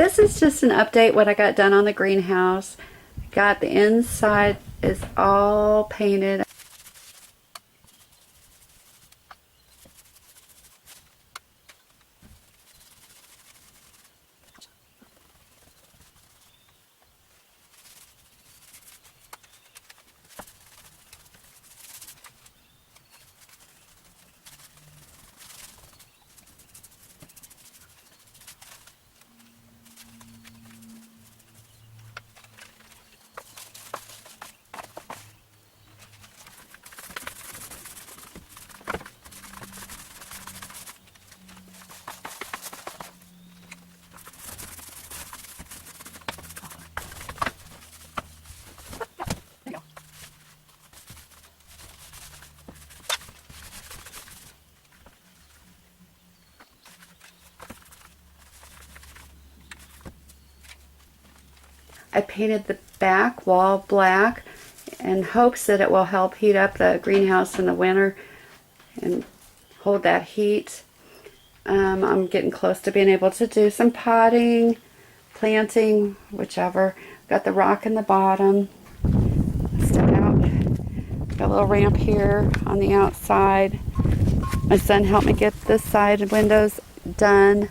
This is just an update what I got done on the greenhouse. Got the inside is all painted. I painted the back wall black in hopes that it will help heat up the greenhouse in the winter and hold that heat. I'm getting close to being able to do some potting, planting, whichever. Got the rock in the bottom. Step out. Got a little ramp here on the outside. My son helped me get this side windows done.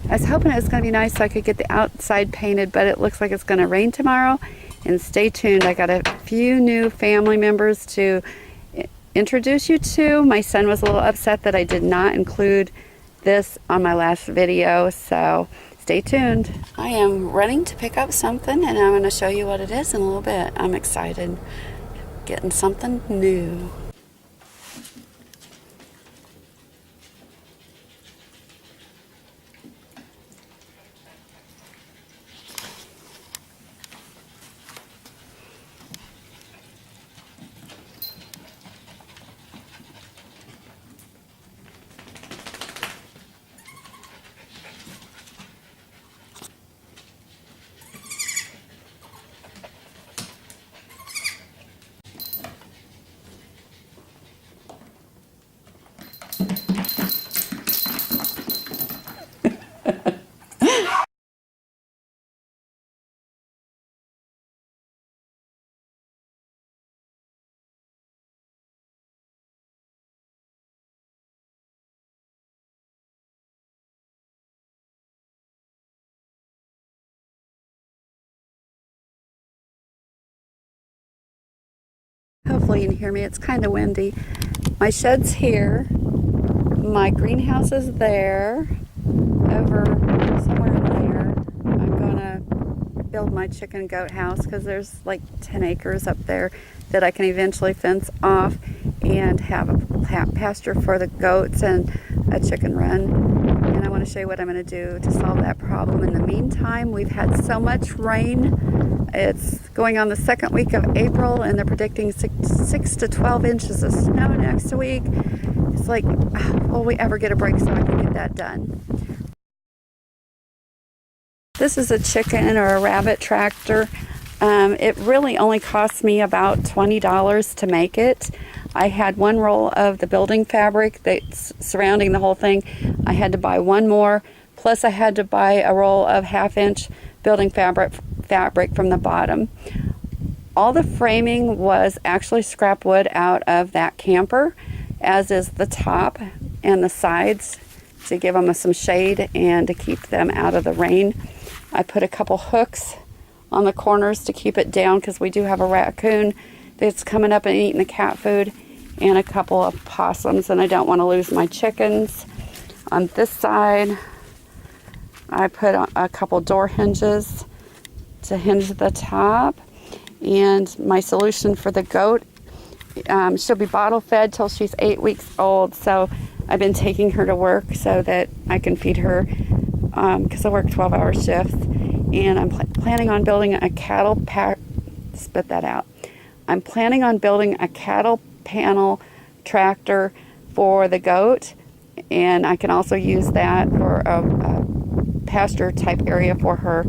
I was hoping it was going to be nice so I could get the outside painted, but it looks like it's going to rain tomorrow. And stay tuned. I got a few new family members to introduce you to. My son was a little upset that I did not include this on my last video, so stay tuned. I am running to pick up something, and I'm going to show you what it is in a little bit. I'm excited. Getting something new. Hopefully you can hear me. It's kind of windy. My shed's here. My greenhouse is there. Over somewhere in there. I'm going to build my chicken goat house because there's like 10 acres up there that I can eventually fence off and have a pasture for the goats and a chicken run. And I want to show you what I'm going to do to solve that problem. In the meantime, we've had so much rain. It's going on the second week of April, and they're predicting 6 to 12 inches of snow next week. It's like, will we ever get a break so I can get that done? This is a chicken or a rabbit tractor. It really only cost me about $20 to make it. I had one roll of the building fabric that's surrounding the whole thing. I had to buy one more, plus I had to buy a roll of 1/2-inch building fabric from the bottom. All the framing was actually scrap wood out of that camper, as is the top and the sides to give them some shade and to keep them out of the rain. I put a couple hooks on the corners to keep it down because we do have a raccoon that's coming up and eating the cat food, and a couple of possums, and I don't want to lose my chickens. On this side, I put a couple door hinges to hinge the top, and my solution for the goat, she'll be bottle fed till she's 8 weeks old, so I've been taking her to work so that I can feed her because I work 12-hour shifts, and I'm planning on building a cattle spit that out. I'm planning on building a cattle panel tractor for the goat, and I can also use that for a pasture type area for her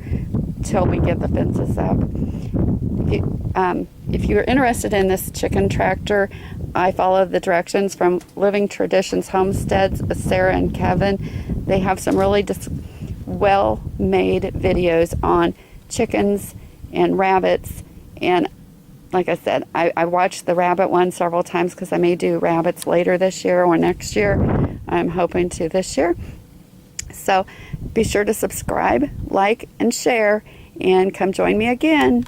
till we get the fences up. If you're interested in this chicken tractor, I followed the directions from Living Traditions Homesteads, Sarah and Kevin. They have some really well-made videos on chickens and rabbits. And like I said, I watched the rabbit one several times because I may do rabbits later this year or next year. I'm hoping to this year. So be sure to subscribe, like, and share, and come join me again.